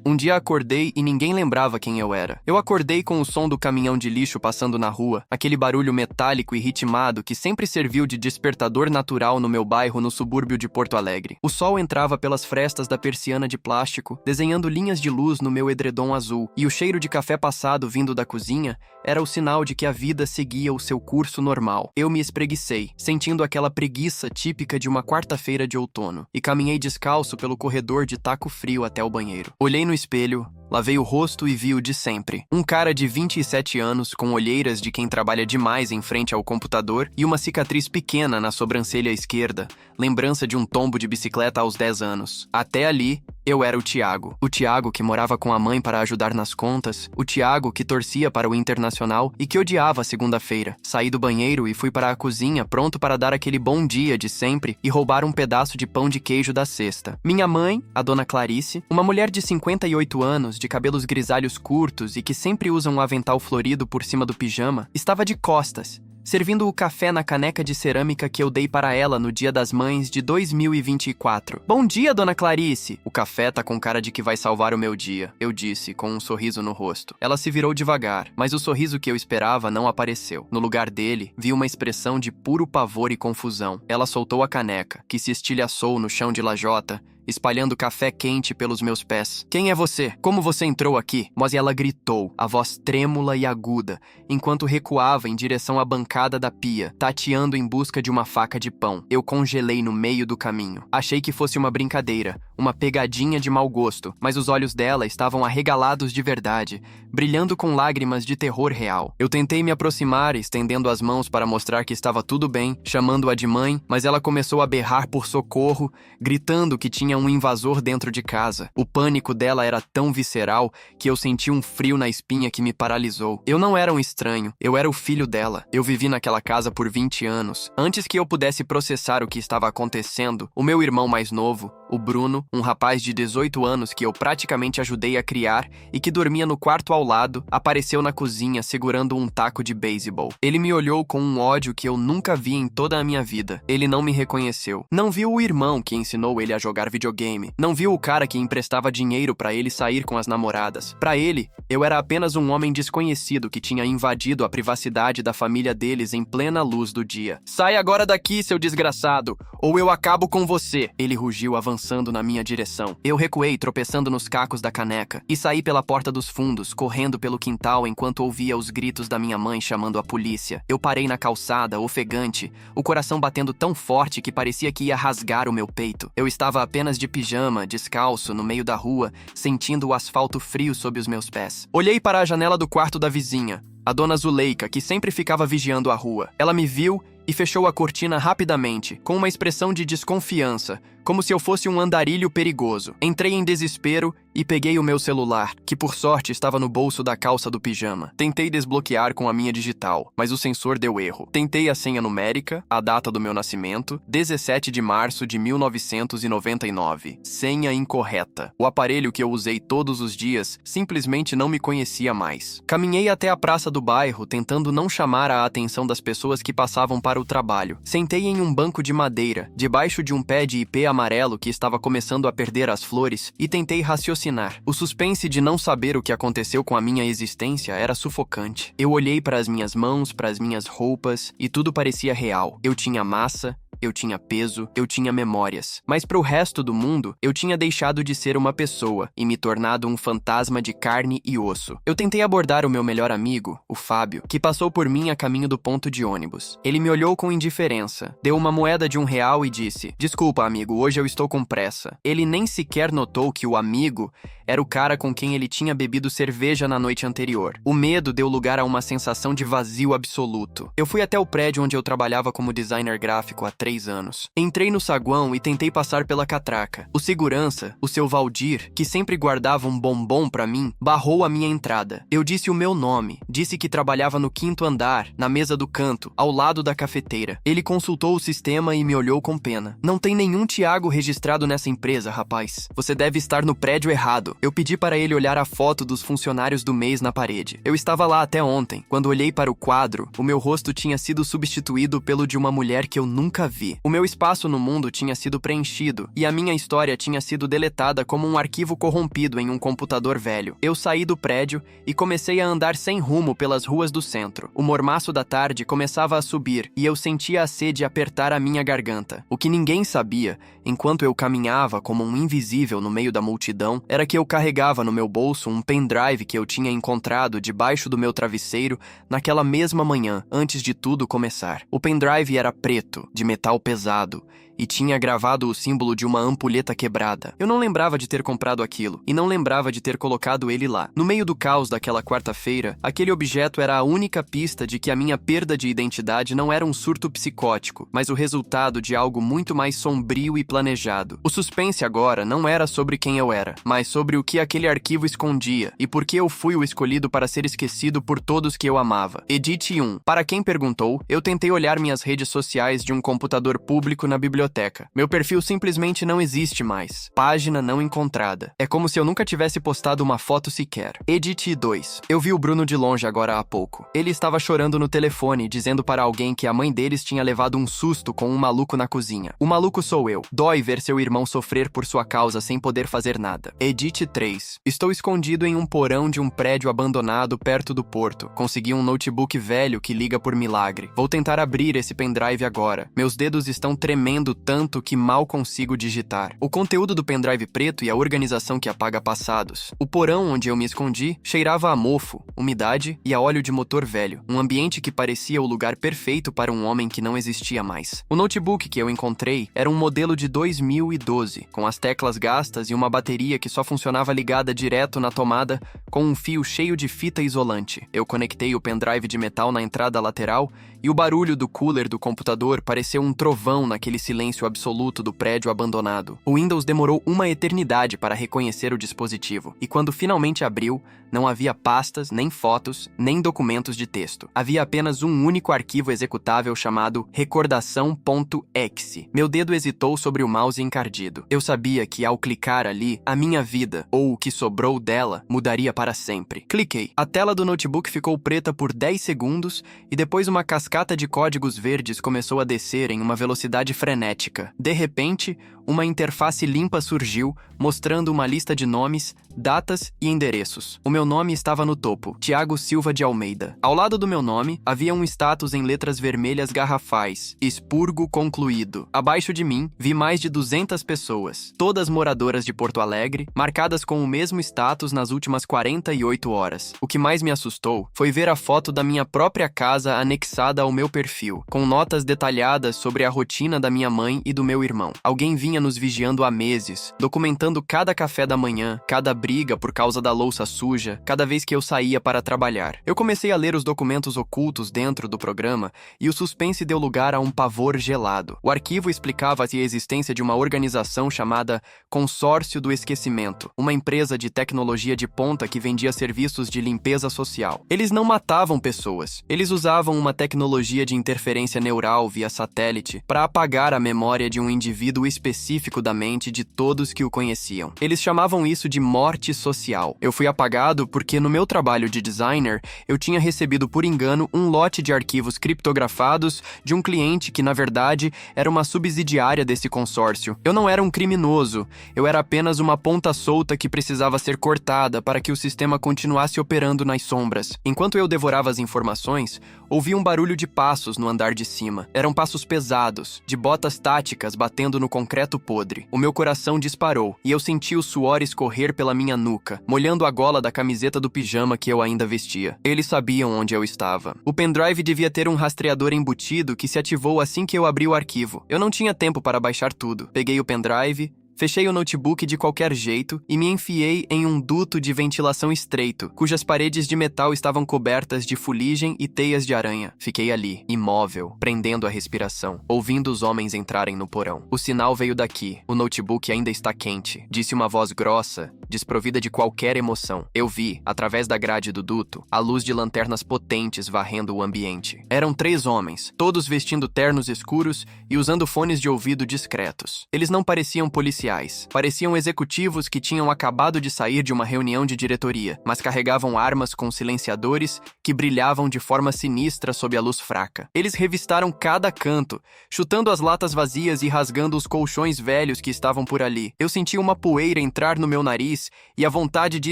Um dia acordei e ninguém lembrava quem eu era. Eu acordei com o som do caminhão de lixo passando na rua, aquele barulho metálico e ritmado que sempre serviu de despertador natural no meu bairro no subúrbio de Porto Alegre. O sol entrava pelas frestas da persiana de plástico, desenhando linhas de luz no meu edredom azul, e o cheiro de café passado vindo da cozinha era o sinal de que a vida seguia o seu curso normal. Eu me espreguicei, sentindo aquela preguiça típica de uma quarta-feira de outono, e caminhei descalço pelo corredor de taco frio até o banheiro. Olhei no espelho, lavei o rosto e vi o de sempre. Um cara de 27 anos, com olheiras de quem trabalha demais em frente ao computador e uma cicatriz pequena na sobrancelha esquerda, lembrança de um tombo de bicicleta aos 10 anos. Até ali, eu era o Thiago. O Thiago que morava com a mãe para ajudar nas contas, o Thiago que torcia para o Internacional e que odiava a segunda-feira. Saí do banheiro e fui para a cozinha pronto para dar aquele bom dia de sempre e roubar um pedaço de pão de queijo da cesta. Minha mãe, a dona Clarice, uma mulher de 58 anos, de cabelos grisalhos curtos e que sempre usa um avental florido por cima do pijama, estava de costas, servindo o café na caneca de cerâmica que eu dei para ela no Dia das Mães de 2024. Bom dia, dona Clarice! O café tá com cara de que vai salvar o meu dia, eu disse, com um sorriso no rosto. Ela se virou devagar, mas o sorriso que eu esperava não apareceu. No lugar dele, vi uma expressão de puro pavor e confusão. Ela soltou a caneca, que se estilhaçou no chão de lajota, espalhando café quente pelos meus pés. Quem é você? Como você entrou aqui? Mas ela gritou, a voz trêmula e aguda, enquanto recuava em direção à bancada da pia, tateando em busca de uma faca de pão. Eu congelei no meio do caminho. Achei que fosse uma brincadeira, uma pegadinha de mau gosto, mas os olhos dela estavam arregalados de verdade, brilhando com lágrimas de terror real. Eu tentei me aproximar, estendendo as mãos para mostrar que estava tudo bem, chamando-a de mãe, mas ela começou a berrar por socorro, gritando que tinha um invasor dentro de casa. O pânico dela era tão visceral que eu senti um frio na espinha que me paralisou. Eu não era um estranho, eu era o filho dela. Eu vivi naquela casa por 20 anos. Antes que eu pudesse processar o que estava acontecendo, o meu irmão mais novo, o Bruno, um rapaz de 18 anos que eu praticamente ajudei a criar e que dormia no quarto ao lado, apareceu na cozinha segurando um taco de beisebol. Ele me olhou com um ódio que eu nunca vi em toda a minha vida. Ele não me reconheceu. Não viu o irmão que ensinou ele a jogar videogame. Não viu o cara que emprestava dinheiro para ele sair com as namoradas. Para ele, eu era apenas um homem desconhecido que tinha invadido a privacidade da família deles em plena luz do dia. Sai agora daqui, seu desgraçado, ou eu acabo com você! Ele rugiu avançando na minha direção. Eu recuei, tropeçando nos cacos da caneca, e saí pela porta dos fundos, correndo pelo quintal enquanto ouvia os gritos da minha mãe chamando a polícia. Eu parei na calçada, ofegante, o coração batendo tão forte que parecia que ia rasgar o meu peito. Eu estava apenas de pijama, descalço, no meio da rua, sentindo o asfalto frio sob os meus pés. Olhei para a janela do quarto da vizinha, a dona Zuleika, que sempre ficava vigiando a rua. Ela me viu e fechou a cortina rapidamente, com uma expressão de desconfiança, como se eu fosse um andarilho perigoso. Entrei em desespero e peguei o meu celular, que por sorte estava no bolso da calça do pijama. Tentei desbloquear com a minha digital, mas o sensor deu erro. Tentei a senha numérica, a data do meu nascimento, 17 de março de 1999. Senha incorreta. O aparelho que eu usei todos os dias simplesmente não me conhecia mais. Caminhei até a praça do bairro, tentando não chamar a atenção das pessoas que passavam para o trabalho. Sentei em um banco de madeira, debaixo de um pé de ipê amarelo que estava começando a perder as flores, e tentei raciocinar. O suspense de não saber o que aconteceu com a minha existência era sufocante. Eu olhei para as minhas mãos, para as minhas roupas, e tudo parecia real. Eu tinha massa, eu tinha peso, eu tinha memórias. Mas para o resto do mundo, eu tinha deixado de ser uma pessoa e me tornado um fantasma de carne e osso. Eu tentei abordar o meu melhor amigo, o Fábio, que passou por mim a caminho do ponto de ônibus. Ele me olhou com indiferença, deu uma moeda de R$1 e disse: "Desculpa, amigo, hoje eu estou com pressa." Ele nem sequer notou que o amigo era o cara com quem ele tinha bebido cerveja na noite anterior. O medo deu lugar a uma sensação de vazio absoluto. Eu fui até o prédio onde eu trabalhava como designer gráfico há 3 anos. Entrei no saguão e tentei passar pela catraca. O segurança, o seu Valdir, que sempre guardava um bombom pra mim, barrou a minha entrada. Eu disse o meu nome, disse que trabalhava no 5º andar, na mesa do canto, ao lado da cafeteira. Ele consultou o sistema e me olhou com pena. "Não tem nenhum Thiago registrado nessa empresa, rapaz. Você deve estar no prédio errado." Eu pedi para ele olhar a foto dos funcionários do mês na parede. Eu estava lá até ontem. Quando olhei para o quadro, o meu rosto tinha sido substituído pelo de uma mulher que eu nunca vi. O meu espaço no mundo tinha sido preenchido e a minha história tinha sido deletada como um arquivo corrompido em um computador velho. Eu saí do prédio e comecei a andar sem rumo pelas ruas do centro. O mormaço da tarde começava a subir e eu sentia a sede apertar a minha garganta. O que ninguém sabia, enquanto eu caminhava como um invisível no meio da multidão, era que eu carregava no meu bolso um pendrive que eu tinha encontrado debaixo do meu travesseiro naquela mesma manhã, antes de tudo começar. O pendrive era preto, de metal pesado, e tinha gravado o símbolo de uma ampulheta quebrada. Eu não lembrava de ter comprado aquilo, e não lembrava de ter colocado ele lá. No meio do caos daquela quarta-feira, aquele objeto era a única pista de que a minha perda de identidade não era um surto psicótico, mas o resultado de algo muito mais sombrio e planejado. O suspense agora não era sobre quem eu era, mas sobre o que aquele arquivo escondia, e por que eu fui o escolhido para ser esquecido por todos que eu amava. Edit 1. Para quem perguntou, eu tentei olhar minhas redes sociais de um computador público na biblioteca. Meu perfil simplesmente não existe mais. Página não encontrada. É como se eu nunca tivesse postado uma foto sequer. Edit 2. Eu vi o Bruno de longe agora há pouco. Ele estava chorando no telefone, dizendo para alguém que a mãe deles tinha levado um susto com um maluco na cozinha. O maluco sou eu. Dói ver seu irmão sofrer por sua causa sem poder fazer nada. Edit 3. Estou escondido em um porão de um prédio abandonado perto do porto. Consegui um notebook velho que liga por milagre. Vou tentar abrir esse pendrive agora. Meus dedos estão tremendo tanto que mal consigo digitar. O conteúdo do pendrive preto e a organização que apaga passados. O porão onde eu me escondi cheirava a mofo, umidade e a óleo de motor velho. Um ambiente que parecia o lugar perfeito para um homem que não existia mais. O notebook que eu encontrei era um modelo de 2012, com as teclas gastas e uma bateria que só funcionava ligada direto na tomada com um fio cheio de fita isolante. Eu conectei o pendrive de metal na entrada lateral e o barulho do cooler do computador pareceu um trovão naquele silêncio absoluto do prédio abandonado. O Windows demorou uma eternidade para reconhecer o dispositivo, e quando finalmente abriu, não havia pastas, nem fotos, nem documentos de texto. Havia apenas um único arquivo executável chamado recordação.exe. Meu dedo hesitou sobre o mouse encardido. Eu sabia que, ao clicar ali, a minha vida, ou o que sobrou dela, mudaria para sempre. Cliquei. A tela do notebook ficou preta por 10 segundos e depois uma cascata de códigos verdes começou a descer em uma velocidade frenética. De repente, uma interface limpa surgiu, mostrando uma lista de nomes, datas e endereços. O meu nome estava no topo, Thiago Silva de Almeida. Ao lado do meu nome, havia um status em letras vermelhas garrafais, expurgo concluído. Abaixo de mim, vi mais de 200 pessoas, todas moradoras de Porto Alegre, marcadas com o mesmo status nas últimas 48 horas. O que mais me assustou foi ver a foto da minha própria casa anexada ao meu perfil, com notas detalhadas sobre a rotina da minha mãe e do meu irmão. Alguém vinha nos vigiando há meses, documentando cada café da manhã, cada briga por causa da louça suja, cada vez que eu saía para trabalhar. Eu comecei a ler os documentos ocultos dentro do programa e o suspense deu lugar a um pavor gelado. O arquivo explicava a existência de uma organização chamada Consórcio do Esquecimento, uma empresa de tecnologia de ponta que vendia serviços de limpeza social. Eles não matavam pessoas, eles usavam uma tecnologia de interferência neural via satélite para apagar a memória de um indivíduo específico da mente de todos que o conheciam. Eles chamavam isso de morte social. Eu fui apagado porque no meu trabalho de designer, eu tinha recebido por engano um lote de arquivos criptografados de um cliente que, na verdade, era uma subsidiária desse consórcio. Eu não era um criminoso, eu era apenas uma ponta solta que precisava ser cortada para que o sistema continuasse operando nas sombras. Enquanto eu devorava as informações, ouvi um barulho de passos no andar de cima. Eram passos pesados, de botas táticas batendo no concreto podre. O meu coração disparou e eu senti o suor escorrer pela minha nuca, molhando a gola da camiseta do pijama que eu ainda vestia. Eles sabiam onde eu estava. O pendrive devia ter um rastreador embutido que se ativou assim que eu abri o arquivo. Eu não tinha tempo para baixar tudo. Peguei o pendrive, fechei o notebook de qualquer jeito e me enfiei em um duto de ventilação estreito, cujas paredes de metal estavam cobertas de fuligem e teias de aranha. Fiquei ali, imóvel, prendendo a respiração, ouvindo os homens entrarem no porão. O sinal veio daqui. O notebook ainda está quente, disse uma voz grossa desprovida de qualquer emoção. Eu vi, através da grade do duto, a luz de lanternas potentes varrendo o ambiente. Eram 3 homens, todos vestindo ternos escuros e usando fones de ouvido discretos. Eles não pareciam policiais, pareciam executivos que tinham acabado de sair de uma reunião de diretoria, mas carregavam armas com silenciadores que brilhavam de forma sinistra sob a luz fraca. Eles revistaram cada canto, chutando as latas vazias e rasgando os colchões velhos que estavam por ali. Eu senti uma poeira entrar no meu nariz e a vontade de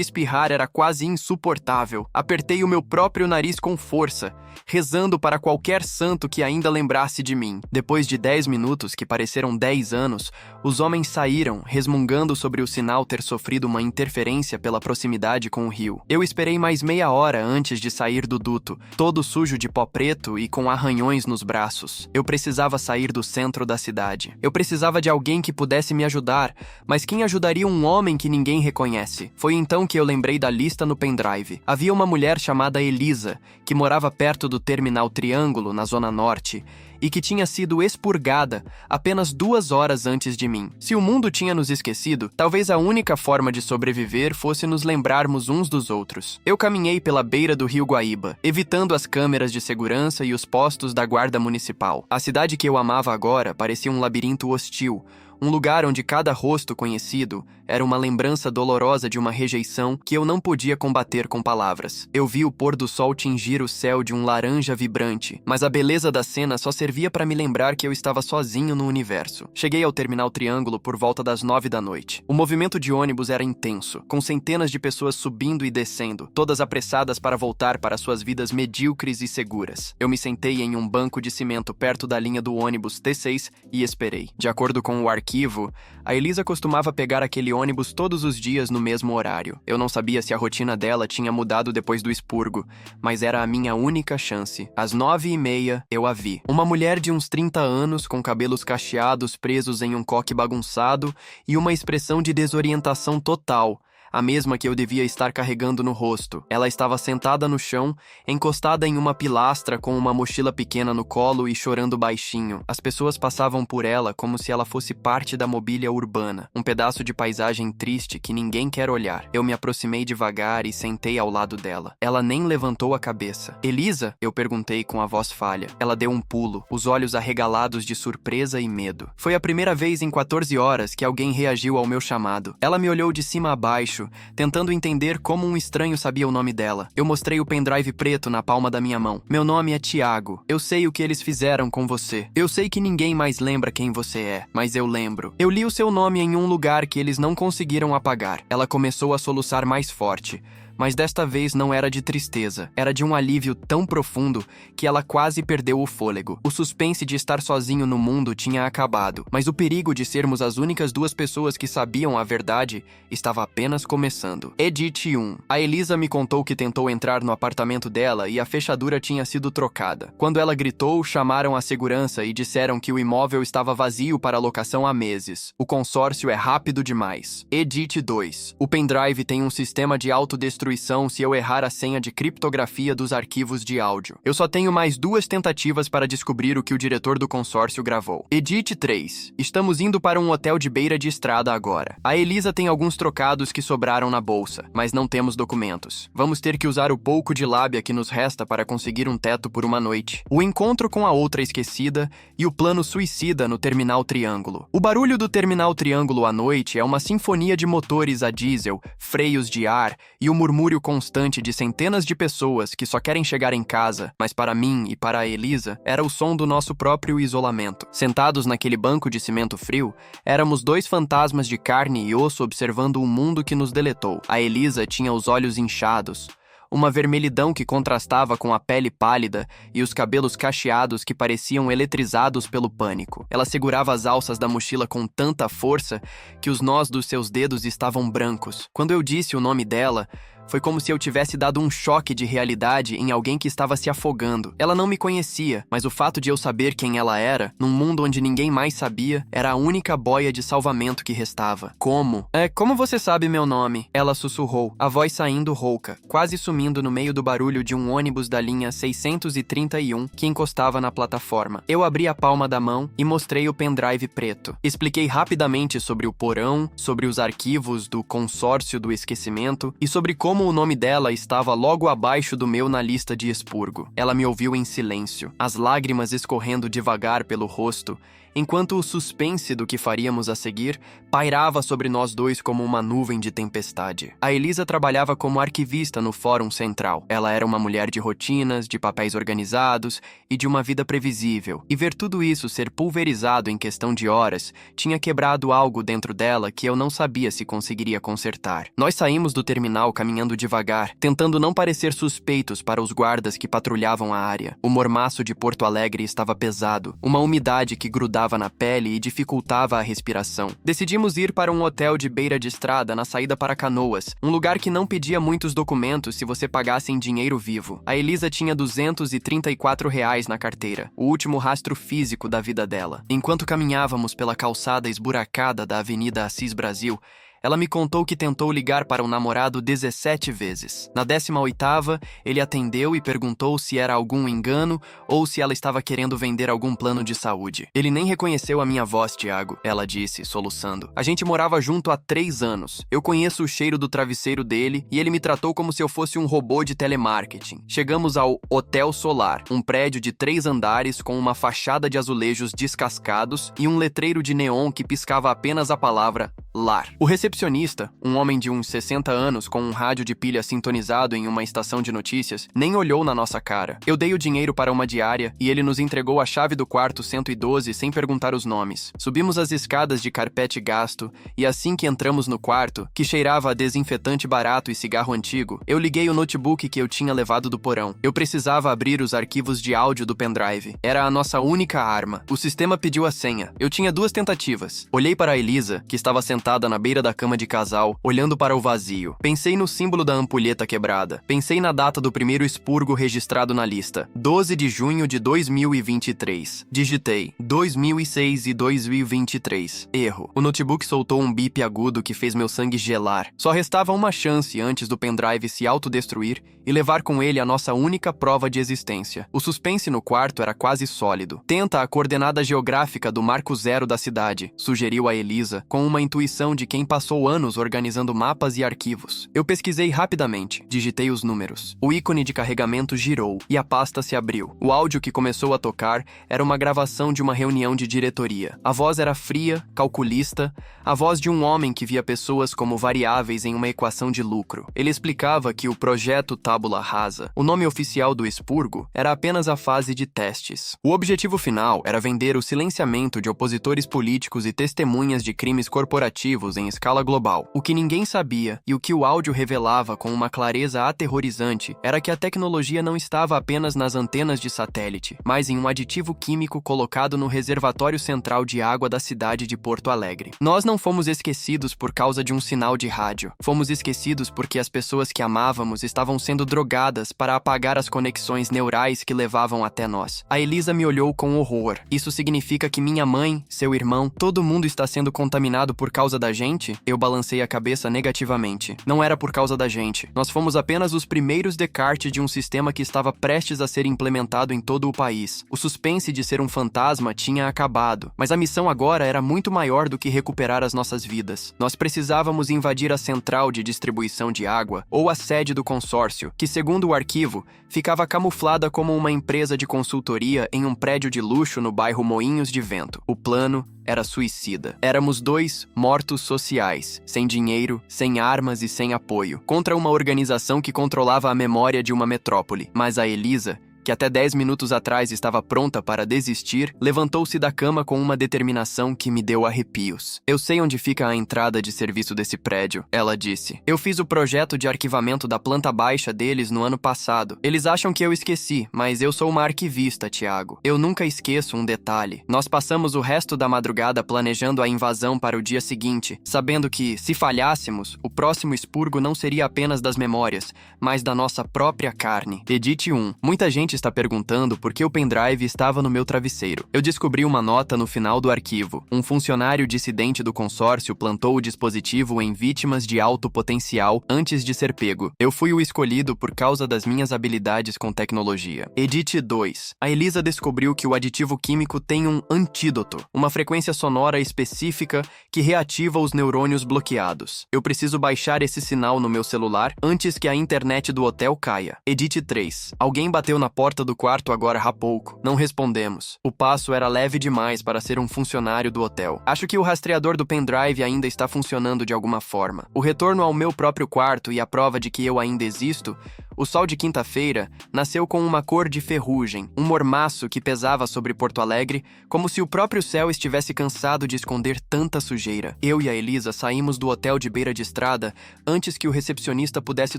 espirrar era quase insuportável. Apertei o meu próprio nariz com força, rezando para qualquer santo que ainda lembrasse de mim. Depois de 10 minutos, que pareceram 10 anos, os homens saíram, resmungando sobre o sinal ter sofrido uma interferência pela proximidade com o rio. Eu esperei mais meia hora antes de sair do duto, todo sujo de pó preto e com arranhões nos braços. Eu precisava sair do centro da cidade. Eu precisava de alguém que pudesse me ajudar, mas quem ajudaria um homem que ninguém reconhece? Foi então que eu lembrei da lista no pendrive. Havia uma mulher chamada Elisa, que morava perto do Terminal Triângulo, na Zona Norte, e que tinha sido expurgada apenas 2 horas antes de mim. Se o mundo tinha nos esquecido, talvez a única forma de sobreviver fosse nos lembrarmos uns dos outros. Eu caminhei pela beira do rio Guaíba, evitando as câmeras de segurança e os postos da guarda municipal. A cidade que eu amava agora parecia um labirinto hostil, um lugar onde cada rosto conhecido era uma lembrança dolorosa de uma rejeição que eu não podia combater com palavras. Eu vi o pôr do sol tingir o céu de um laranja vibrante, mas a beleza da cena só servia para me lembrar que eu estava sozinho no universo. Cheguei ao Terminal Triângulo por volta das 9 da noite. O movimento de ônibus era intenso, com centenas de pessoas subindo e descendo, todas apressadas para voltar para suas vidas medíocres e seguras. Eu me sentei em um banco de cimento perto da linha do ônibus T6 e esperei. De acordo com o arquivo, a Elisa costumava pegar aquele ônibus todos os dias no mesmo horário. Eu não sabia se a rotina dela tinha mudado depois do expurgo, mas era a minha única chance. Às 9h30, eu a vi. Uma mulher de uns 30 anos, com cabelos cacheados presos em um coque bagunçado e uma expressão de desorientação total, a mesma que eu devia estar carregando no rosto. Ela estava sentada no chão, encostada em uma pilastra com uma mochila pequena no colo e chorando baixinho. As pessoas passavam por ela como se ela fosse parte da mobília urbana, um pedaço de paisagem triste que ninguém quer olhar. Eu me aproximei devagar e sentei ao lado dela. Ela nem levantou a cabeça. "Elisa?", eu perguntei com a voz falha. Ela deu um pulo, os olhos arregalados de surpresa e medo. Foi a primeira vez em 14 horas que alguém reagiu ao meu chamado. Ela me olhou de cima a baixo, tentando entender como um estranho sabia o nome dela. Eu mostrei o pendrive preto na palma da minha mão. "Meu nome é Tiago. Eu sei o que eles fizeram com você. Eu sei que ninguém mais lembra quem você é, mas eu lembro. Eu li o seu nome em um lugar que eles não conseguiram apagar." Ela começou a soluçar mais forte, mas desta vez não era de tristeza, era de um alívio tão profundo que ela quase perdeu o fôlego. O suspense de estar sozinho no mundo tinha acabado, mas o perigo de sermos as únicas 2 pessoas que sabiam a verdade estava apenas começando. Edit 1. A Elisa me contou que tentou entrar no apartamento dela e a fechadura tinha sido trocada. Quando ela gritou, chamaram a segurança e disseram que o imóvel estava vazio para locação há meses. O consórcio é rápido demais. Edit 2. O pendrive tem um sistema de autodestruição se eu errar a senha de criptografia dos arquivos de áudio. Eu só tenho mais 2 tentativas para descobrir o que o diretor do consórcio gravou. Edit 3. Estamos indo para um hotel de beira de estrada agora. A Elisa tem alguns trocados que sobraram na bolsa, mas não temos documentos. Vamos ter que usar o pouco de lábia que nos resta para conseguir um teto por uma noite. O encontro com a outra esquecida e o plano suicida no Terminal Triângulo. O barulho do Terminal Triângulo à noite é uma sinfonia de motores a diesel, freios de ar e o murmúrio constante de centenas de pessoas que só querem chegar em casa, mas para mim e para a Elisa, era o som do nosso próprio isolamento. Sentados naquele banco de cimento frio, éramos 2 fantasmas de carne e osso observando um mundo que nos deletou. A Elisa tinha os olhos inchados, uma vermelhidão que contrastava com a pele pálida e os cabelos cacheados que pareciam eletrizados pelo pânico. Ela segurava as alças da mochila com tanta força que os nós dos seus dedos estavam brancos. Quando eu disse o nome dela, Foi como se eu tivesse dado um choque de realidade em alguém que estava se afogando. Ela não me conhecia, mas o fato de eu saber quem ela era, num mundo onde ninguém mais sabia, era a única boia de salvamento que restava. Como? Como você sabe meu nome? Ela sussurrou, a voz saindo rouca, quase sumindo no meio do barulho de um ônibus da linha 631 que encostava na plataforma. Eu abri a palma da mão e mostrei o pendrive preto. Expliquei rapidamente sobre o porão, sobre os arquivos do consórcio do esquecimento e sobre como o nome dela estava logo abaixo do meu na lista de expurgo. Ela me ouviu em silêncio, as lágrimas escorrendo devagar pelo rosto, enquanto o suspense do que faríamos a seguir pairava sobre nós dois como uma nuvem de tempestade. A Elisa trabalhava como arquivista no Fórum Central. Ela era uma mulher de rotinas, de papéis organizados e de uma vida previsível. E ver tudo isso ser pulverizado em questão de horas tinha quebrado algo dentro dela que eu não sabia se conseguiria consertar. Nós saímos do terminal caminhando devagar, tentando não parecer suspeitos para os guardas que patrulhavam a área. O mormaço de Porto Alegre estava pesado, uma umidade que grudava na pele e dificultava a respiração. Decidimos ir para um hotel de beira de estrada na saída para Canoas, um lugar que não pedia muitos documentos se você pagasse em dinheiro vivo. A Elisa tinha R$ 234 na carteira, o último rastro físico da vida dela. Enquanto caminhávamos pela calçada esburacada da Avenida Assis Brasil, ela me contou que tentou ligar para um namorado 17 vezes. Na 18ª, ele atendeu e perguntou se era algum engano ou se ela estava querendo vender algum plano de saúde. Ele nem reconheceu a minha voz, Tiago, ela disse, soluçando. A gente morava junto há 3 anos. Eu conheço o cheiro do travesseiro dele e ele me tratou como se eu fosse um robô de telemarketing. Chegamos ao Hotel Solar, um prédio de 3 andares com uma fachada de azulejos descascados e um letreiro de neon que piscava apenas a palavra lar. O recepcionista, um homem de uns 60 anos com um rádio de pilha sintonizado em uma estação de notícias, nem olhou na nossa cara. Eu dei o dinheiro para uma diária e ele nos entregou a chave do quarto 112 sem perguntar os nomes. Subimos as escadas de carpete gasto e assim que entramos no quarto, que cheirava a desinfetante barato e cigarro antigo, eu liguei o notebook que eu tinha levado do porão. Eu precisava abrir os arquivos de áudio do pendrive. Era a nossa única arma. O sistema pediu a senha. Eu tinha 2 tentativas. Olhei para a Elisa, que estava sentada na beira da cama de casal, olhando para o vazio. Pensei no símbolo da ampulheta quebrada. Pensei na data do primeiro expurgo registrado na lista. 12 de junho de 2023. Digitei 2006 e 2023. Erro. O notebook soltou um bip agudo que fez meu sangue gelar. Só restava uma chance antes do pendrive se autodestruir e levar com ele a nossa única prova de existência. O suspense no quarto era quase sólido. Tenta a coordenada geográfica do marco zero da cidade, sugeriu a Elisa, com uma intuição de quem passou anos organizando mapas e arquivos. Eu pesquisei rapidamente, digitei os números. O ícone de carregamento girou e a pasta se abriu. O áudio que começou a tocar era uma gravação de uma reunião de diretoria. A voz era fria, calculista, a voz de um homem que via pessoas como variáveis em uma equação de lucro. Ele explicava que o projeto Tábula Rasa, o nome oficial do expurgo, era apenas a fase de testes. O objetivo final era vender o silenciamento de opositores políticos e testemunhas de crimes corporativos em escala global. O que ninguém sabia e o que o áudio revelava com uma clareza aterrorizante era que a tecnologia não estava apenas nas antenas de satélite, mas em um aditivo químico colocado no reservatório central de água da cidade de Porto Alegre. Nós não fomos esquecidos por causa de um sinal de rádio. Fomos esquecidos porque as pessoas que amávamos estavam sendo drogadas para apagar as conexões neurais que levavam até nós. A Elisa me olhou com horror. Isso significa que minha mãe, seu irmão, todo mundo está sendo contaminado por causa da gente? Eu balancei a cabeça negativamente. Não era por causa da gente. Nós fomos apenas os primeiros descartes de um sistema que estava prestes a ser implementado em todo o país. O suspense de ser um fantasma tinha acabado, mas a missão agora era muito maior do que recuperar as nossas vidas. Nós precisávamos invadir a central de distribuição de água, ou a sede do consórcio, que, segundo o arquivo, ficava camuflada como uma empresa de consultoria em um prédio de luxo no bairro Moinhos de Vento. O plano era suicida. Éramos 2 mortos sociais, sem dinheiro, sem armas e sem apoio, contra uma organização que controlava a memória de uma metrópole. Mas a Elisa que até 10 minutos atrás estava pronta para desistir, levantou-se da cama com uma determinação que me deu arrepios. Eu sei onde fica a entrada de serviço desse prédio, ela disse. Eu fiz o projeto de arquivamento da planta baixa deles no ano passado. Eles acham que eu esqueci, mas eu sou uma arquivista, Tiago. Eu nunca esqueço um detalhe. Nós passamos o resto da madrugada planejando a invasão para o dia seguinte, sabendo que, se falhássemos, o próximo expurgo não seria apenas das memórias, mas da nossa própria carne. Edit 1. Muita gente está perguntando por que o pendrive estava no meu travesseiro. Eu descobri uma nota no final do arquivo. Um funcionário dissidente do consórcio plantou o dispositivo em vítimas de alto potencial antes de ser pego. Eu fui o escolhido por causa das minhas habilidades com tecnologia. Edit 2. A Elisa descobriu que o aditivo químico tem um antídoto, uma frequência sonora específica que reativa os neurônios bloqueados. Eu preciso baixar esse sinal no meu celular antes que a internet do hotel caia. Edit 3. Alguém bateu na porta do quarto agora há pouco. Não respondemos. O passo era leve demais para ser um funcionário do hotel. Acho que o rastreador do pendrive ainda está funcionando de alguma forma. O retorno ao meu próprio quarto e a prova de que eu ainda existo. O sol de quinta-feira nasceu com uma cor de ferrugem, um mormaço que pesava sobre Porto Alegre, como se o próprio céu estivesse cansado de esconder tanta sujeira. Eu e a Elisa saímos do hotel de beira de estrada antes que o recepcionista pudesse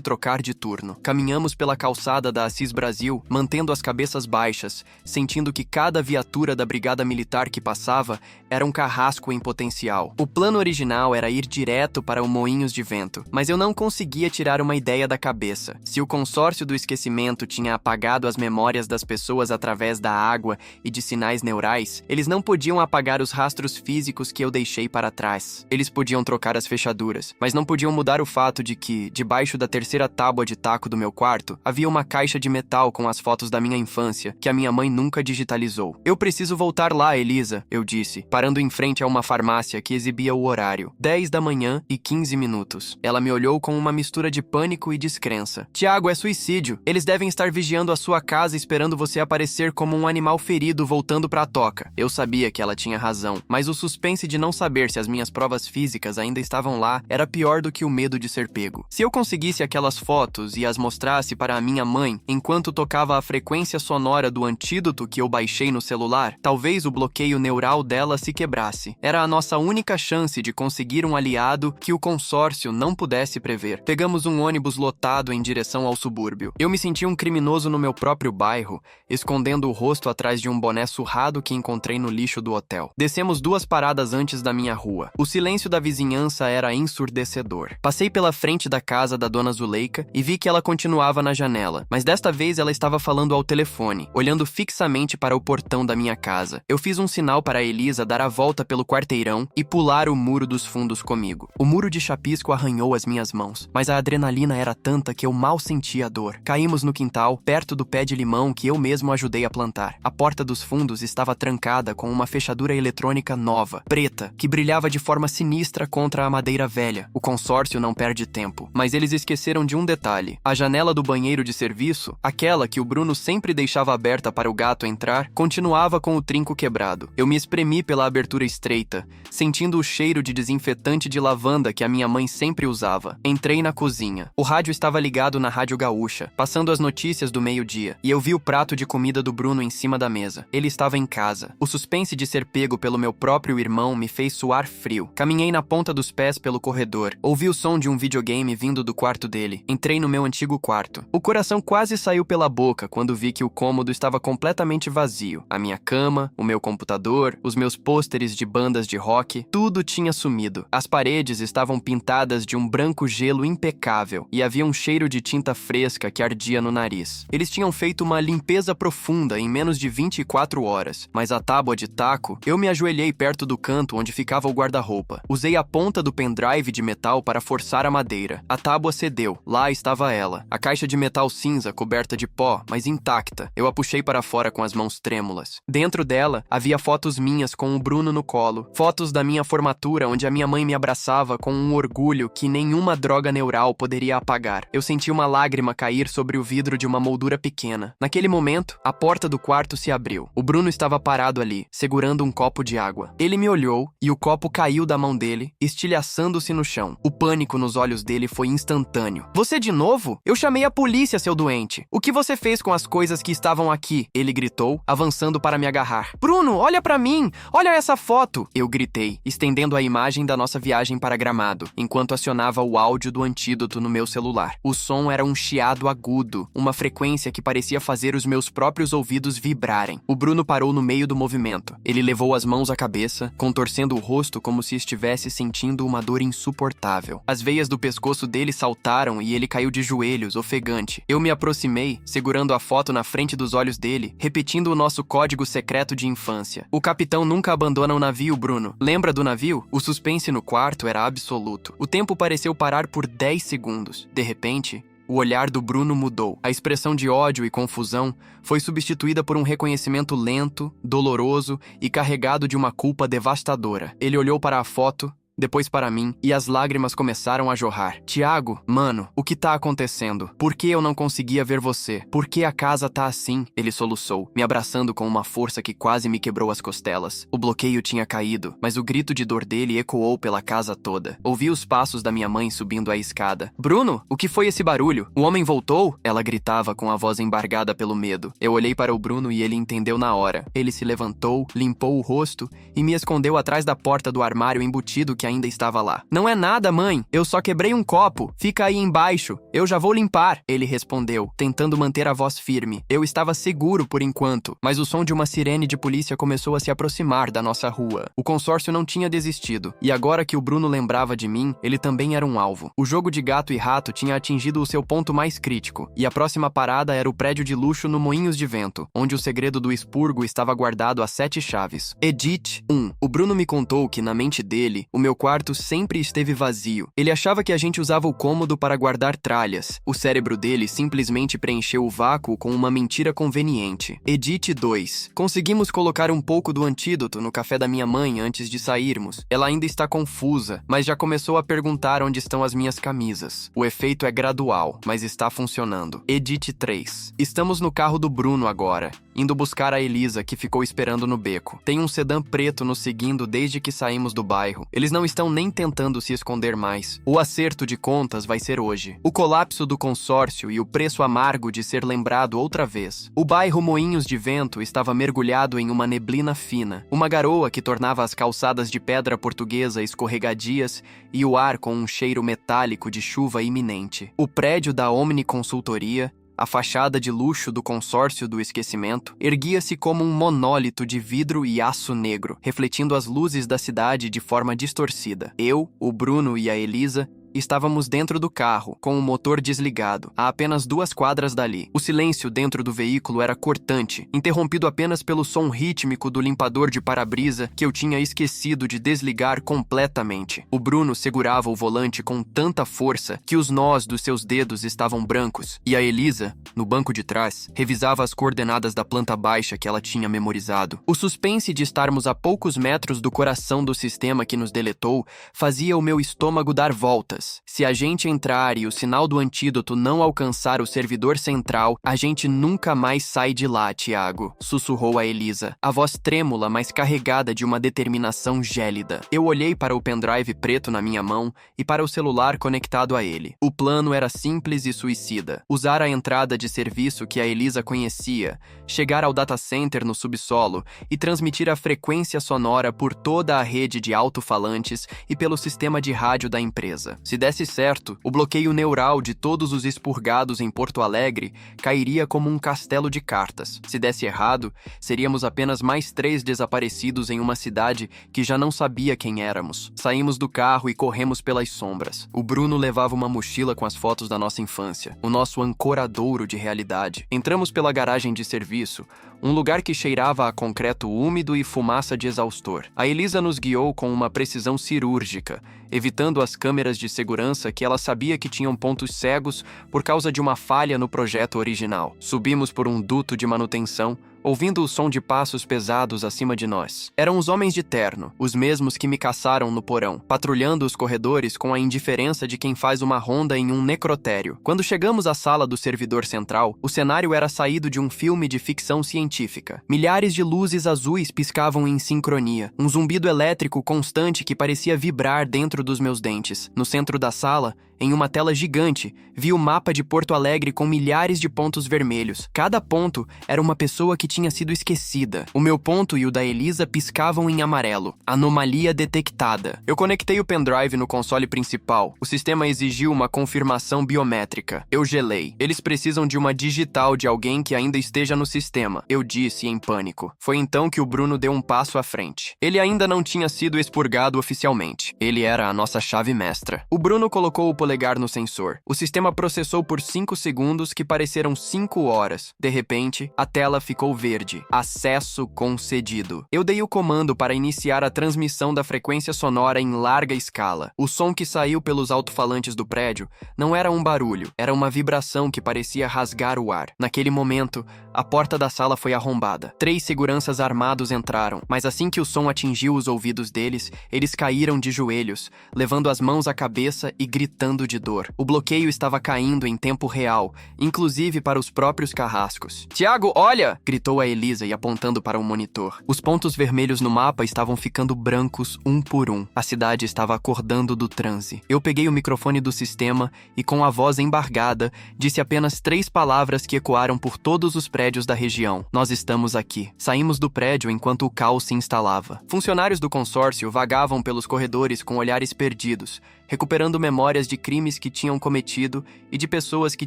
trocar de turno. Caminhamos pela calçada da Assis Brasil, mantendo as cabeças baixas, sentindo que cada viatura da brigada militar que passava era um carrasco em potencial. O plano original era ir direto para o Moinhos de Vento, mas eu não conseguia tirar uma ideia da cabeça. Se o consórcio do esquecimento tinha apagado as memórias das pessoas através da água e de sinais neurais, eles não podiam apagar os rastros físicos que eu deixei para trás. Eles podiam trocar as fechaduras, mas não podiam mudar o fato de que, debaixo da terceira tábua de taco do meu quarto, havia uma caixa de metal com as fotos da minha infância, que a minha mãe nunca digitalizou. Eu preciso voltar lá, Elisa, eu disse, parando em frente a uma farmácia que exibia o horário. 10 da manhã e 15 minutos. Ela me olhou com uma mistura de pânico e descrença. Tiago, é suicídio. Eles devem estar vigiando a sua casa esperando você aparecer como um animal ferido voltando para a toca. Eu sabia que ela tinha razão, mas o suspense de não saber se as minhas provas físicas ainda estavam lá era pior do que o medo de ser pego. Se eu conseguisse aquelas fotos e as mostrasse para a minha mãe enquanto tocava a frequência sonora do antídoto que eu baixei no celular, talvez o bloqueio neural dela se quebrasse. Era a nossa única chance de conseguir um aliado que o consórcio não pudesse prever. Pegamos um ônibus lotado em direção ao subúrbio. Eu me senti um criminoso no meu próprio bairro, escondendo o rosto atrás de um boné surrado que encontrei no lixo do hotel. Descemos 2 paradas antes da minha rua. O silêncio da vizinhança era ensurdecedor. Passei pela frente da casa da dona Zuleika e vi que ela continuava na janela, mas desta vez ela estava falando ao telefone, olhando fixamente para o portão da minha casa. Eu fiz um sinal para a Elisa dar a volta pelo quarteirão e pular o muro dos fundos comigo. O muro de chapisco arranhou as minhas mãos, mas a adrenalina era tanta que eu mal sentia a dor. Caímos no quintal, perto do pé de limão que eu mesmo ajudei a plantar. A porta dos fundos estava trancada com uma fechadura eletrônica nova, preta, que brilhava de forma sinistra contra a madeira velha. O consórcio não perde tempo, mas eles esqueceram de um detalhe. A janela do banheiro de serviço, aquela que o Bruno sempre deixava aberta para o gato entrar, continuava com o trinco quebrado. Eu me espremi pela abertura estreita, sentindo o cheiro de desinfetante de lavanda que a minha mãe sempre usava. Entrei na cozinha. O rádio estava ligado na Rádio Gaúcha, passando as notícias do meio-dia, e eu vi o prato de comida do Bruno em cima da mesa. Ele estava em casa. O suspense de ser pego pelo meu próprio irmão me fez suar frio. Caminhei na ponta dos pés pelo corredor. Ouvi o som de um videogame vindo do quarto dele. Entrei no meu antigo quarto. O coração quase saiu pela boca quando vi que o cômodo estava completamente vazio. A minha cama, o meu computador, os meus pôsteres de bandas de rock, tudo tinha sumido. As paredes estavam pintadas de um branco gelo impecável e havia um cheiro de tinta fresca que ardia no nariz. Eles tinham feito uma limpeza profunda em menos de 24 horas, mas a tábua de taco, eu me ajoelhei perto do canto onde ficava o guarda-roupa. Usei a ponta do pendrive de metal para forçar a madeira. A tábua cedeu. Lá estava ela. A caixa de metal cinza coberta de pó, mas intacta. Eu a puxei para fora com as mãos trêmulas. Dentro dela, havia fotos minhas com o Bruno no colo. Fotos da minha formatura onde a minha mãe me abraçava com um orgulho que nenhuma droga neural poderia apagar. Eu senti uma lágrima lágrima cair sobre o vidro de uma moldura pequena. Naquele momento, a porta do quarto se abriu. O Bruno estava parado ali, segurando um copo de água. Ele me olhou e o copo caiu da mão dele, estilhaçando-se no chão. O pânico nos olhos dele foi instantâneo. Você de novo? Eu chamei a polícia, seu doente. O que você fez com as coisas que estavam aqui? Ele gritou, avançando para me agarrar. Bruno, olha para mim! Olha essa foto! Eu gritei, estendendo a imagem da nossa viagem para Gramado, enquanto acionava o áudio do antídoto no meu celular. O som era um chiado agudo, uma frequência que parecia fazer os meus próprios ouvidos vibrarem. O Bruno parou no meio do movimento. Ele levou as mãos à cabeça, contorcendo o rosto como se estivesse sentindo uma dor insuportável. As veias do pescoço dele saltaram e ele caiu de joelhos, ofegante. Eu me aproximei, segurando a foto na frente dos olhos dele, repetindo o nosso código secreto de infância. O capitão nunca abandona o navio, Bruno. Lembra do navio? O suspense no quarto era absoluto. O tempo pareceu parar por 10 segundos. De repente, o olhar do Bruno mudou. A expressão de ódio e confusão foi substituída por um reconhecimento lento, doloroso e carregado de uma culpa devastadora. Ele olhou para a foto, depois para mim, e as lágrimas começaram a jorrar. Tiago, mano, o que tá acontecendo? Por que eu não conseguia ver você? Por que a casa tá assim? Ele soluçou, me abraçando com uma força que quase me quebrou as costelas. O bloqueio tinha caído, mas o grito de dor dele ecoou pela casa toda. Ouvi os passos da minha mãe subindo a escada. Bruno, o que foi esse barulho? O homem voltou? Ela gritava com a voz embargada pelo medo. Eu olhei para o Bruno e ele entendeu na hora. Ele se levantou, limpou o rosto e me escondeu atrás da porta do armário embutido que ainda estava lá. Não é nada, mãe. Eu só quebrei um copo. Fica aí embaixo. Eu já vou limpar. Ele respondeu, tentando manter a voz firme. Eu estava seguro por enquanto, mas o som de uma sirene de polícia começou a se aproximar da nossa rua. O consórcio não tinha desistido, e agora que o Bruno lembrava de mim, ele também era um alvo. O jogo de gato e rato tinha atingido o seu ponto mais crítico, e a próxima parada era o prédio de luxo no Moinhos de Vento, onde o segredo do expurgo estava guardado a 7 chaves. Edith 1. O Bruno me contou que, na mente dele, o meu quarto sempre esteve vazio. Ele achava que a gente usava o cômodo para guardar tralhas. O cérebro dele simplesmente preencheu o vácuo com uma mentira conveniente. Edith 2. Conseguimos colocar um pouco do antídoto no café da minha mãe antes de sairmos. Ela ainda está confusa, mas já começou a perguntar onde estão as minhas camisas. O efeito é gradual, mas está funcionando. Edith 3. Estamos no carro do Bruno agora, indo buscar a Elisa, que ficou esperando no beco. Tem um sedã preto nos seguindo desde que saímos do bairro. Eles não estão nem tentando se esconder mais. O acerto de contas vai ser hoje. O colapso do consórcio e o preço amargo de ser lembrado outra vez. O bairro Moinhos de Vento estava mergulhado em uma neblina fina. Uma garoa que tornava as calçadas de pedra portuguesa escorregadias e o ar com um cheiro metálico de chuva iminente. O prédio da Omni Consultoria, a fachada de luxo do consórcio do esquecimento, erguia-se como um monólito de vidro e aço negro, refletindo as luzes da cidade de forma distorcida. Eu, o Bruno e a Elisa estávamos dentro do carro, com o motor desligado, a apenas 2 quadras dali. O silêncio dentro do veículo era cortante, interrompido apenas pelo som rítmico do limpador de para-brisa que eu tinha esquecido de desligar completamente. O Bruno segurava o volante com tanta força que os nós dos seus dedos estavam brancos, e a Elisa, no banco de trás, revisava as coordenadas da planta baixa que ela tinha memorizado. O suspense de estarmos a poucos metros do coração do sistema que nos deletou fazia o meu estômago dar voltas. Se a gente entrar e o sinal do antídoto não alcançar o servidor central, a gente nunca mais sai de lá, Tiago, sussurrou a Elisa, a voz trêmula, mas carregada de uma determinação gélida. Eu olhei para o pendrive preto na minha mão e para o celular conectado a ele. O plano era simples e suicida. Usar a entrada de serviço que a Elisa conhecia, chegar ao data center no subsolo e transmitir a frequência sonora por toda a rede de alto-falantes e pelo sistema de rádio da empresa. Se desse certo, o bloqueio neural de todos os expurgados em Porto Alegre cairia como um castelo de cartas. Se desse errado, seríamos apenas mais 3 desaparecidos em uma cidade que já não sabia quem éramos. Saímos do carro e corremos pelas sombras. O Bruno levava uma mochila com as fotos da nossa infância, o nosso ancoradouro de realidade. Entramos pela garagem de serviço, um lugar que cheirava a concreto úmido e fumaça de exaustor. A Elisa nos guiou com uma precisão cirúrgica, evitando as câmeras de segurança que ela sabia que tinham pontos cegos por causa de uma falha no projeto original. Subimos por um duto de manutenção, ouvindo o som de passos pesados acima de nós. Eram os homens de terno, os mesmos que me caçaram no porão, patrulhando os corredores com a indiferença de quem faz uma ronda em um necrotério. Quando chegamos à sala do servidor central, o cenário era saído de um filme de ficção científica. Milhares de luzes azuis piscavam em sincronia, um zumbido elétrico constante que parecia vibrar dentro dos meus dentes. No centro da sala, em uma tela gigante, vi o mapa de Porto Alegre com milhares de pontos vermelhos. Cada ponto era uma pessoa que tinha sido esquecida. O meu ponto e o da Elisa piscavam em amarelo. Anomalia detectada. Eu conectei o pendrive no console principal. O sistema exigiu uma confirmação biométrica. Eu gelei. Eles precisam de uma digital de alguém que ainda esteja no sistema, eu disse em pânico. Foi então que o Bruno deu um passo à frente. Ele ainda não tinha sido expurgado oficialmente. Ele era a nossa chave mestra. O Bruno colocou o polegar no sensor. O sistema processou por 5 segundos que pareceram 5 horas. De repente, a tela ficou verde. Acesso concedido. Eu dei o comando para iniciar a transmissão da frequência sonora em larga escala. O som que saiu pelos alto-falantes do prédio não era um barulho, era uma vibração que parecia rasgar o ar. Naquele momento, a porta da sala foi arrombada. 3 seguranças armados entraram, mas assim que o som atingiu os ouvidos deles, eles caíram de joelhos, levando as mãos à cabeça e gritando de dor. O bloqueio estava caindo em tempo real, inclusive para os próprios carrascos. "Tiago, olha!" gritou a Elisa e apontando para um monitor. Os pontos vermelhos no mapa estavam ficando brancos um por um. A cidade estava acordando do transe. Eu peguei o microfone do sistema e, com a voz embargada, disse apenas 3 palavras que ecoaram por todos os prédios da região. "Nós estamos aqui." Saímos do prédio enquanto o caos se instalava. Funcionários do consórcio vagavam pelos corredores com olhares perdidos, recuperando memórias de crimes que tinham cometido e de pessoas que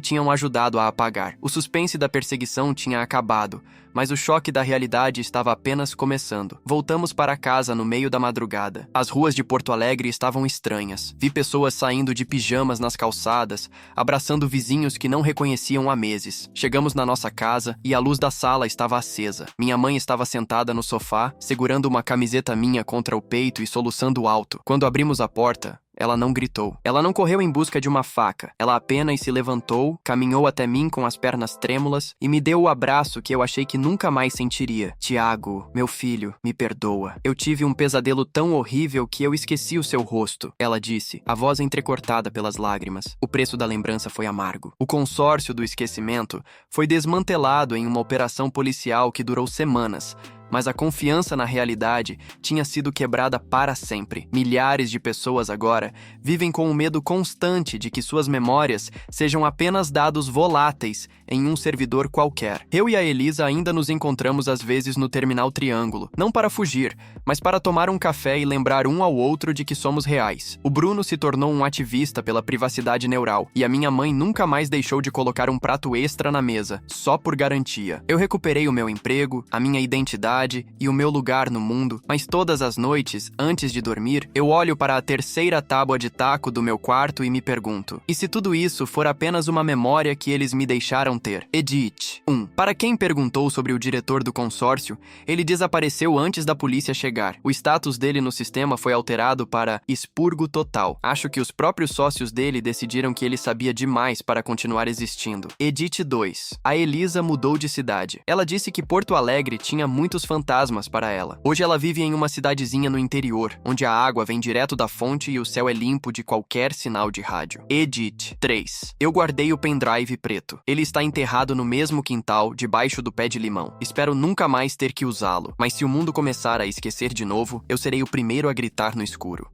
tinham ajudado a apagar. O suspense da perseguição tinha acabado, mas o choque da realidade estava apenas começando. Voltamos para casa no meio da madrugada. As ruas de Porto Alegre estavam estranhas. Vi pessoas saindo de pijamas nas calçadas, abraçando vizinhos que não reconheciam há meses. Chegamos na nossa casa e a luz da sala estava acesa. Minha mãe estava sentada no sofá, segurando uma camiseta minha contra o peito e soluçando alto. Quando abrimos a porta, ela não gritou. Ela não correu em busca de uma faca. Ela apenas se levantou, caminhou até mim com as pernas trêmulas e me deu o abraço que eu achei que nunca mais sentiria. "Tiago, meu filho, me perdoa. Eu tive um pesadelo tão horrível que eu esqueci o seu rosto", ela disse, a voz entrecortada pelas lágrimas. O preço da lembrança foi amargo. O consórcio do esquecimento foi desmantelado em uma operação policial que durou semanas, mas a confiança na realidade tinha sido quebrada para sempre. Milhares de pessoas agora vivem com o medo constante de que suas memórias sejam apenas dados voláteis em um servidor qualquer. Eu e a Elisa ainda nos encontramos às vezes no Terminal Triângulo, não para fugir, mas para tomar um café e lembrar um ao outro de que somos reais. O Bruno se tornou um ativista pela privacidade neural, e a minha mãe nunca mais deixou de colocar um prato extra na mesa, só por garantia. Eu recuperei o meu emprego, a minha identidade e o meu lugar no mundo, mas todas as noites, antes de dormir, eu olho para a 3ª tábua de taco do meu quarto e me pergunto: e se tudo isso for apenas uma memória que eles me deixaram ter? Edit 1. Para quem perguntou sobre o diretor do consórcio, ele desapareceu antes da polícia chegar. O status dele no sistema foi alterado para expurgo total. Acho que os próprios sócios dele decidiram que ele sabia demais para continuar existindo. Edit 2. A Elisa mudou de cidade. Ela disse que Porto Alegre tinha muitos fantasmas para ela. Hoje ela vive em uma cidadezinha no interior, onde a água vem direto da fonte e o céu é limpo de qualquer sinal de rádio. Edit 3. Eu guardei o pendrive preto. Ele está enterrado no mesmo quintal, debaixo do pé de limão. Espero nunca mais ter que usá-lo, mas se o mundo começar a esquecer de novo, eu serei o primeiro a gritar no escuro.